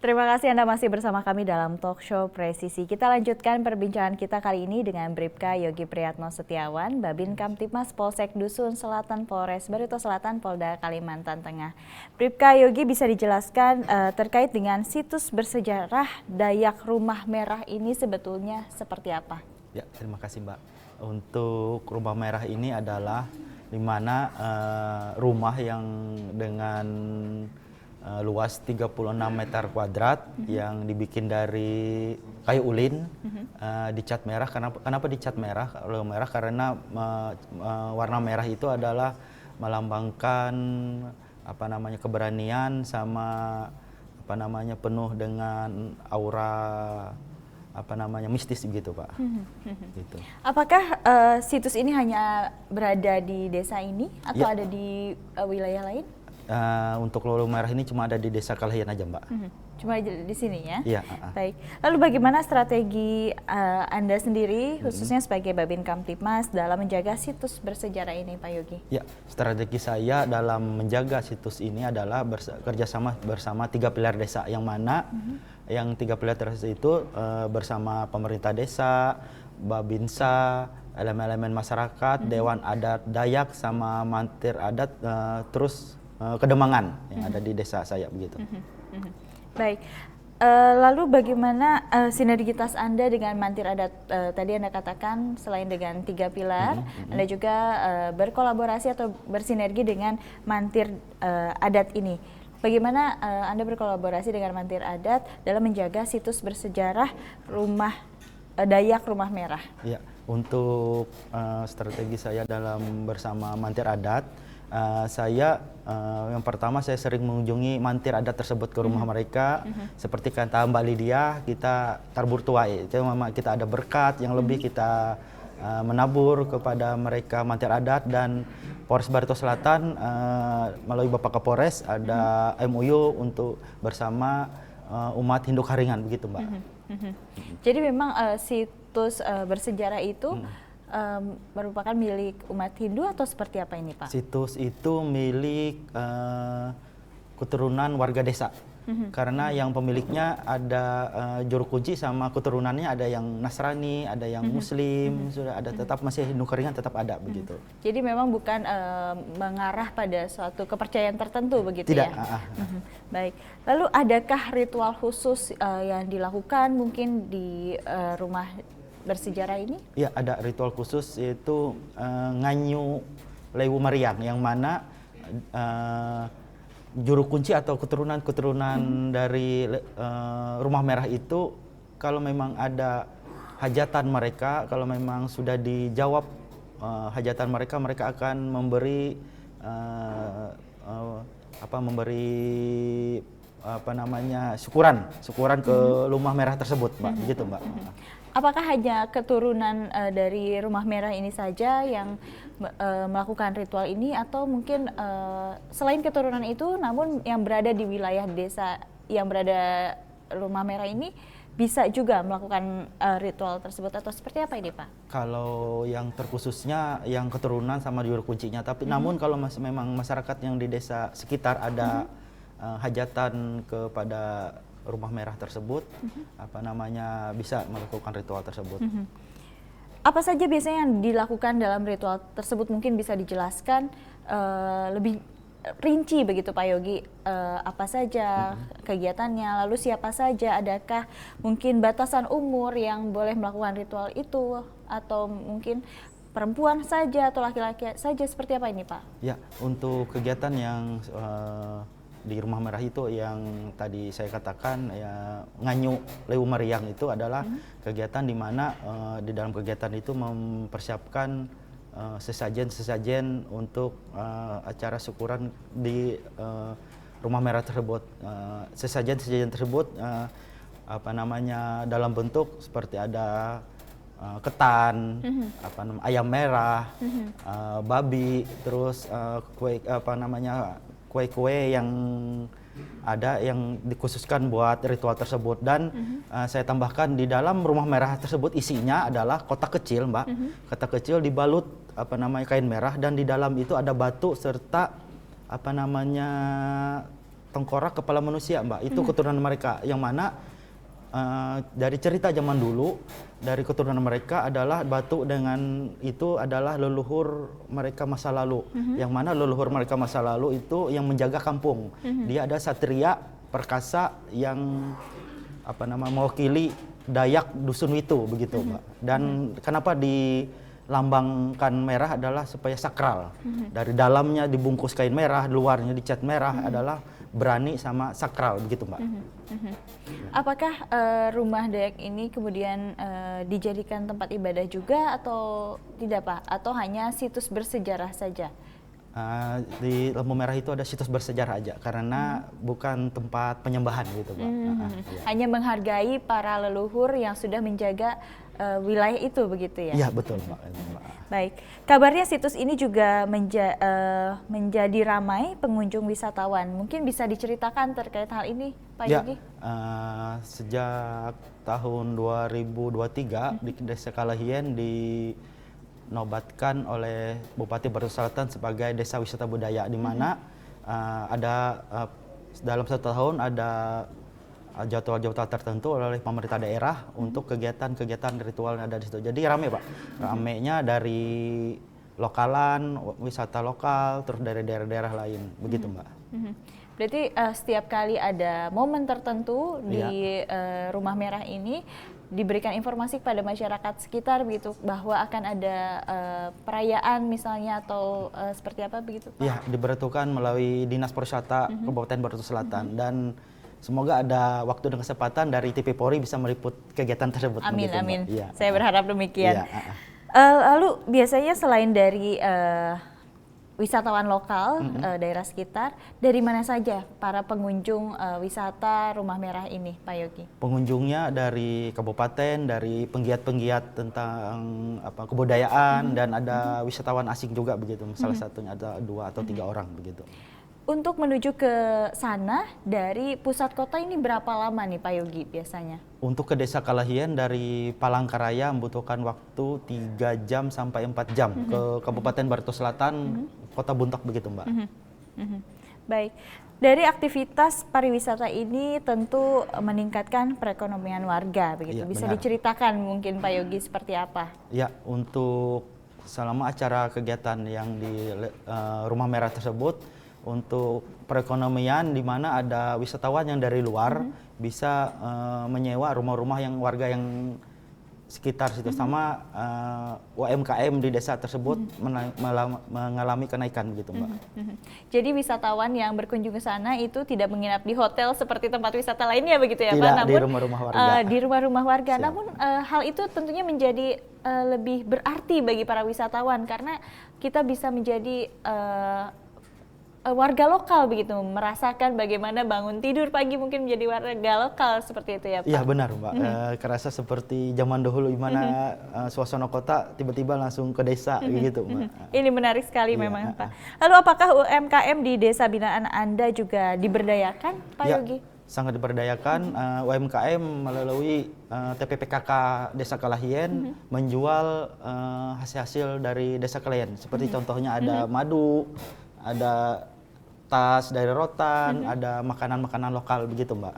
Terima kasih Anda masih bersama kami dalam talk show Presisi. Kita lanjutkan perbincangan kita kali ini dengan Bribka Yogi Priyatno Setiawan, Babin Kamtipmas Polsek Dusun Selatan Polres Barito Selatan Polda Kalimantan Tengah. Bribka Yogi, bisa dijelaskan terkait dengan situs bersejarah Dayak Rumah Merah ini sebetulnya seperti apa? Ya, terima kasih Mbak. Untuk Rumah Merah ini adalah di mana rumah yang dengan luas 36 meter kuadrat yang dibikin dari kayu ulin, dicat merah. Kenapa dicat merah? Kalau merah karena warna merah itu adalah melambangkan keberanian sama penuh dengan aura mistis gitu Pak. Gitu. Apakah situs ini hanya berada di desa ini atau ada di wilayah lain? Untuk Rumah Merah ini cuma ada di Desa Kalahian aja Mbak. Cuma di sini ya? Iya. Baik. Lalu bagaimana strategi Anda sendiri khususnya sebagai Babin Kamtipmas dalam menjaga situs bersejarah ini Pak Yogi? Ya, strategi saya dalam menjaga situs ini adalah kerjasama bersama 3 pilar desa, yang mana yang 3 pilar desa itu bersama pemerintah desa, Babinsa, elemen-elemen masyarakat, Dewan Adat Dayak sama Mantir Adat, terus Kedemangan yang ada di desa saya begitu. Baik. Lalu bagaimana sinergitas Anda dengan Mantir Adat? Tadi Anda katakan selain dengan 3 pilar, Anda juga berkolaborasi atau bersinergi dengan Mantir Adat ini. Bagaimana Anda berkolaborasi dengan Mantir Adat dalam menjaga situs bersejarah Dayak Rumah Merah? Ya, untuk strategi saya dalam bersama Mantir Adat, yang pertama saya sering mengunjungi mantir adat tersebut ke rumah mereka. Seperti kata Mbak Lydia, kita tarbur tuai, itu kita ada berkat yang lebih kita menabur kepada mereka mantir adat. Dan Polres Barito Selatan melalui Bapak Kapolres ada MOU untuk bersama umat Hindu Karingan begitu Mbak. Jadi memang situs bersejarah itu merupakan milik umat Hindu atau seperti apa ini Pak? Situs itu milik keturunan warga desa. Karena yang pemiliknya ada juru kunci sama keturunannya ada yang Nasrani, ada yang Muslim, sudah ada tetap masih Hindu Karingan tetap ada begitu. Jadi memang bukan mengarah pada suatu kepercayaan tertentu begitu Tidak, ya? Baik. Lalu adakah ritual khusus yang dilakukan mungkin di rumah bersejarah ini? Ya, ada ritual khusus yaitu nganyu lewu meriang, yang mana juru kunci atau keturunan dari Rumah Merah itu kalau memang ada hajatan mereka, kalau memang sudah dijawab hajatan mereka, mereka akan memberi syukuran ke Rumah Merah tersebut, Mbak. Begitu, Mbak. Apakah hanya keturunan dari Rumah Merah ini saja yang melakukan ritual ini, atau mungkin selain keturunan itu namun yang berada di wilayah desa yang berada Rumah Merah ini bisa juga melakukan ritual tersebut, atau seperti apa ini Pak? Kalau yang terkhususnya yang keturunan sama juru kuncinya, tapi namun kalau memang masyarakat yang di desa sekitar ada hajatan kepada Rumah Merah tersebut, bisa melakukan ritual tersebut. Apa saja biasanya yang dilakukan dalam ritual tersebut? Mungkin bisa dijelaskan lebih rinci begitu Pak Yogi, apa saja kegiatannya, lalu siapa saja, adakah mungkin batasan umur yang boleh melakukan ritual itu, atau mungkin perempuan saja atau laki-laki saja, seperti apa ini Pak? Ya, untuk kegiatan yang di Rumah Merah itu yang tadi saya katakan ya, nganyu lewu meriang itu adalah kegiatan di mana di dalam kegiatan itu mempersiapkan sesajen untuk acara syukuran di Rumah Merah tersebut. Sesajen tersebut dalam bentuk seperti ada ketan, ayam merah, babi, terus kue-kue yang ada yang dikhususkan buat ritual tersebut. Dan saya tambahkan di dalam Rumah Merah tersebut isinya adalah kotak kecil, Mbak. Kotak kecil dibalut kain merah, dan di dalam itu ada batu serta tengkorak kepala manusia, Mbak. Itu keturunan mereka, yang mana dari cerita zaman dulu, dari keturunan mereka adalah batu dengan itu adalah leluhur mereka masa lalu. Yang mana leluhur mereka masa lalu itu yang menjaga kampung. Dia ada satria perkasa yang mewakili Dayak Dusun Witu begitu, Mbak. Dan kenapa dilambangkan merah adalah supaya sakral. Dari dalamnya dibungkus kain merah, luarnya dicat merah adalah berani sama sakral begitu, Mbak. Apakah rumah Dayak ini kemudian dijadikan tempat ibadah juga atau tidak, Pak? Atau hanya situs bersejarah saja? Di Lampu Merah itu ada situs bersejarah aja karena bukan tempat penyembahan gitu, Pak. Ya. Hanya menghargai para leluhur yang sudah menjaga wilayah itu begitu ya? Iya, betul, Mbak. Baik, kabarnya situs ini juga menjadi ramai pengunjung wisatawan. Mungkin bisa diceritakan terkait hal ini, Pak Yogi? Sejak tahun 2023 di Desa Kalahien dinobatkan oleh Bupati Batu Selatan sebagai Desa Wisata Budaya, di mana ada dalam 1 tahun ada jadwal-jadwal tertentu oleh pemerintah daerah untuk kegiatan-kegiatan ritual yang ada di situ. Jadi rame, Pak. Ramenya dari lokalan, wisata lokal, terus dari daerah-daerah lain, begitu, Mbak. Berarti setiap kali ada momen tertentu di Rumah Merah ini diberikan informasi kepada masyarakat sekitar begitu bahwa akan ada perayaan misalnya atau seperti apa begitu, Pak? Iya, diberitukan melalui Dinas Pariwisata Kabupaten Batu Selatan dan semoga ada waktu dan kesempatan dari TV Polri bisa meliput kegiatan tersebut. Amin, begitu, amin. Ya. Saya berharap demikian. Ya. Lalu biasanya selain dari wisatawan lokal daerah sekitar, dari mana saja para pengunjung wisata Rumah Merah ini, Pak Yogi? Pengunjungnya dari kabupaten, dari penggiat-penggiat tentang kebudayaan dan ada wisatawan asing juga begitu. Salah satunya ada 2 atau 3 orang begitu. Untuk menuju ke sana dari pusat kota ini berapa lama nih, Pak Yogi, biasanya? Untuk ke Desa Kalahien dari Palangkaraya membutuhkan waktu 3 jam sampai 4 jam. Ke Kabupaten Batu Selatan, Kota Buntok begitu, Mbak. Baik, dari aktivitas pariwisata ini tentu meningkatkan perekonomian warga, begitu. Iya, Bisa benar. diceritakan mungkin, Pak Yogi, seperti apa? Ya, untuk selama acara kegiatan yang di Rumah Merah tersebut, untuk perekonomian di mana ada wisatawan yang dari luar bisa menyewa rumah-rumah yang warga yang sekitar situ, sama UMKM di desa tersebut mengalami kenaikan begitu, Mbak. Jadi wisatawan yang berkunjung ke sana itu tidak menginap di hotel seperti tempat wisata lainnya begitu ya, Tidak, Pak? di rumah-rumah warga. Di rumah-rumah warga. Siap. Namun hal itu tentunya menjadi lebih berarti bagi para wisatawan karena kita bisa menjadi warga lokal begitu, merasakan bagaimana bangun tidur pagi mungkin menjadi warga lokal seperti itu ya, Pak? Iya, benar, Mbak. Kerasa seperti zaman dahulu di mana suasana kota tiba-tiba langsung ke desa gitu, Mbak. Ini menarik sekali Iya, memang, Pak. Lalu apakah UMKM di desa binaan Anda juga diberdayakan, Pak Ya, Yogi? sangat diberdayakan. UMKM melalui TPPKK Desa Kalahien menjual hasil-hasil dari Desa Kalahien. Seperti contohnya ada madu, ada tas dari rotan, ada makanan-makanan lokal begitu, Mbak.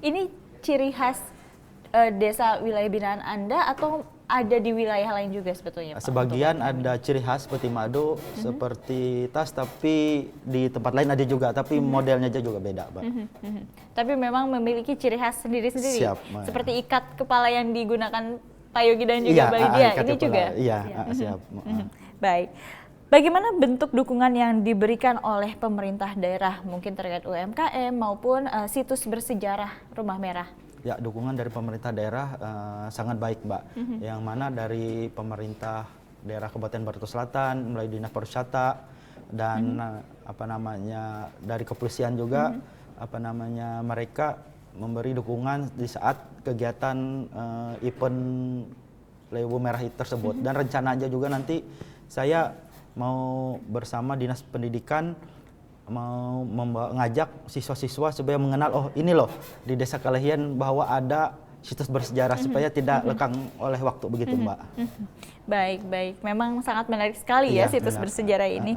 Ini ciri khas desa wilayah binaan Anda atau ada di wilayah lain juga sebetulnya, Pak? Sebagian ada ciri khas seperti madu, seperti tas, tapi di tempat lain ada juga, tapi modelnya aja juga beda, Mbak. Tapi memang memiliki ciri khas sendiri-sendiri. Siap, Mbak. Seperti ikat kepala yang digunakan Pak Yogi dan juga Iya, Mbak Lydia, ikat ini kepala. juga? Iya, siap. Baik. Bagaimana bentuk dukungan yang diberikan oleh pemerintah daerah, mungkin terkait UMKM maupun situs bersejarah Rumah Merah? Ya, dukungan dari pemerintah daerah sangat baik, Mbak. Yang mana dari pemerintah daerah Kabupaten Batu Selatan, melalui Dinas Pariwisata dan dari kepolisian juga, mereka memberi dukungan di saat kegiatan event Lampu Merah tersebut. Dan rencananya juga nanti saya mau bersama Dinas Pendidikan mau ngajak siswa-siswa supaya mengenal, oh ini loh di Desa Kalahien bahwa ada situs bersejarah supaya tidak lekang oleh waktu begitu, Mbak. Baik, baik. Memang sangat menarik sekali ya Iya, situs benar. bersejarah ini.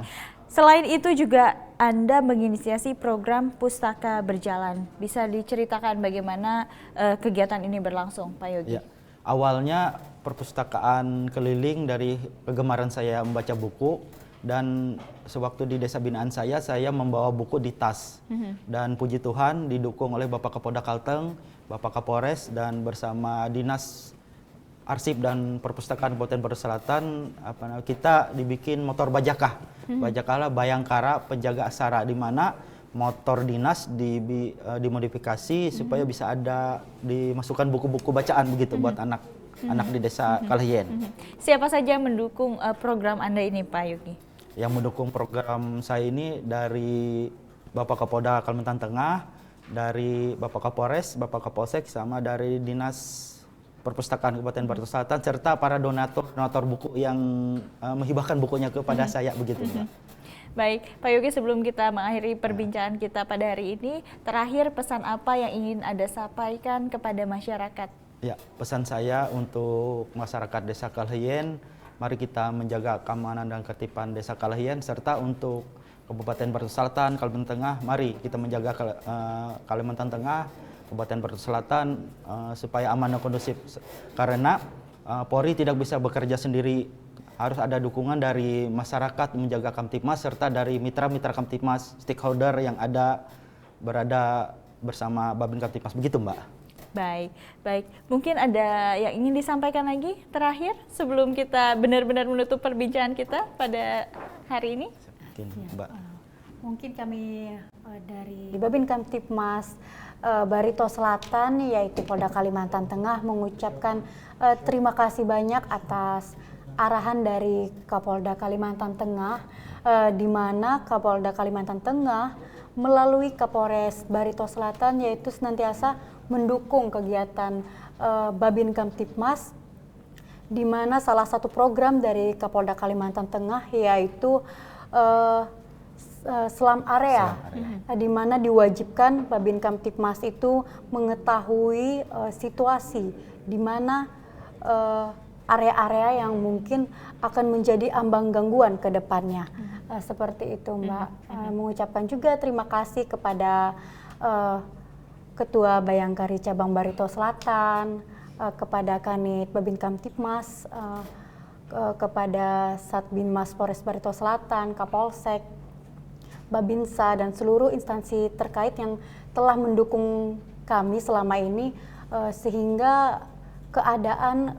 Selain itu juga Anda menginisiasi program Pustaka Berjalan. Bisa diceritakan bagaimana kegiatan ini berlangsung, Pak Yogi? Ya, awalnya perpustakaan keliling dari kegemaran saya membaca buku, dan sewaktu di desa binaan saya membawa buku di tas. Dan puji Tuhan didukung oleh Bapak Kapolda Kalteng, Bapak Kapolres, dan bersama Dinas Arsip dan Perpustakaan Kabupaten Batu Selatan, kita dibikin motor bajakah. Bajakah lah Bayangkara Penjaga Aksara, di mana motor dinas dimodifikasi supaya bisa ada dimasukkan buku-buku bacaan begitu buat anak-anak di desa Kalahyen. Siapa saja yang mendukung program Anda ini, Pak Yogi? Yang mendukung program saya ini dari Bapak Kapolda Kalimantan Tengah, dari Bapak Kapolres, Bapak Kapolsek, sama dari Dinas Perpustakaan Kabupaten Batu Selatan, serta para donatur buku yang menghibahkan bukunya kepada saya begitu, Mbak. Baik, Pak Yogi, sebelum kita mengakhiri perbincangan kita pada hari ini, terakhir pesan apa yang ingin Anda sampaikan kepada masyarakat? Ya, pesan saya untuk masyarakat Desa Kalahyen, mari kita menjaga keamanan dan ketertiban Desa Kalahyen, serta untuk Kabupaten Batu Selatan, Kalimantan Tengah, mari kita menjaga Kalimantan Tengah, Kabupaten Batu Selatan supaya aman dan kondusif. Karena Polri tidak bisa bekerja sendiri, harus ada dukungan dari masyarakat menjaga Kamtipmas, serta dari mitra-mitra Kamtipmas, stakeholder yang berada bersama Babin Kamtipmas. Begitu, Mbak. Baik. Mungkin ada yang ingin disampaikan lagi terakhir sebelum kita benar-benar menutup perbincangan kita pada hari ini? Mungkin, Mbak. Mungkin kami dari Babin Kamtipmas Barito Selatan, yaitu Polda Kalimantan Tengah, mengucapkan terima kasih banyak atas arahan dari Kapolda Kalimantan Tengah, di mana Kapolda Kalimantan Tengah melalui Kapolres Barito Selatan yaitu senantiasa mendukung kegiatan Babin Kamtipmas, di mana salah satu program dari Kapolda Kalimantan Tengah yaitu Selam Area, di mana diwajibkan Babin Kamtipmas itu mengetahui situasi di mana area-area yang mungkin akan menjadi ambang gangguan ke depannya. Seperti itu, Mbak. Mengucapkan juga terima kasih kepada Ketua Bayangkari Cabang Barito Selatan, kepada Kanit Babin Kamtipmas, kepada Satbinmas Polres Barito Selatan, Kapolsek, Babinsa, dan seluruh instansi terkait yang telah mendukung kami selama ini, sehingga keadaan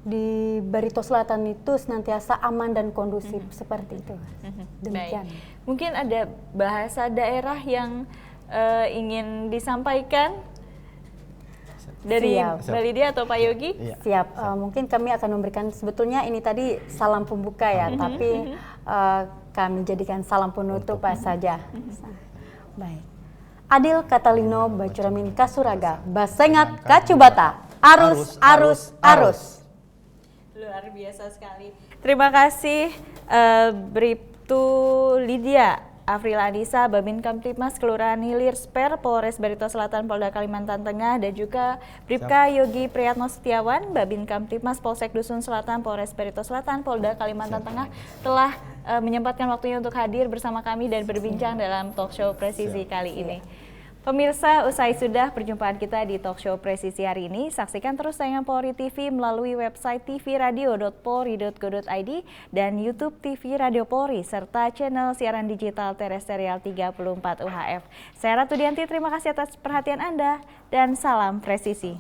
di Barito Selatan itu senantiasa aman dan kondusif. Seperti itu. Demikian. Baik. Mungkin ada bahasa daerah yang ingin disampaikan dari Mbak Lydia atau Pak Yogi? Siap. Mungkin kami akan memberikan, sebetulnya ini tadi salam pembuka ya, tapi kami jadikan salam penutup saja. Baik. Adil Katalino Bacuramin Kasuraga, Basengat Kacubata, arus. Luar biasa sekali. Terima kasih Bribtu Lydia Afrilanisa, Babin Kamtipmas Kelurahan Hilir Sper, Polres Barito Selatan, Polda Kalimantan Tengah, dan juga Bribka Yogi Priyatno Setiawan, Babin Kamtipmas Polsek Dusun Selatan, Polres Barito Selatan, Polda Kalimantan Tengah, telah menyempatkan waktunya untuk hadir bersama kami dan berbincang dalam talk show Presisi kali ini. Pemirsa, usai sudah perjumpaan kita di talk show Presisi hari ini, saksikan terus tayangan Polri TV melalui website tvradio.polri.go.id dan YouTube TV Radio Polri, serta channel siaran digital terestrial 34 UHF. Saya Ratu Dianti, terima kasih atas perhatian Anda, dan salam presisi.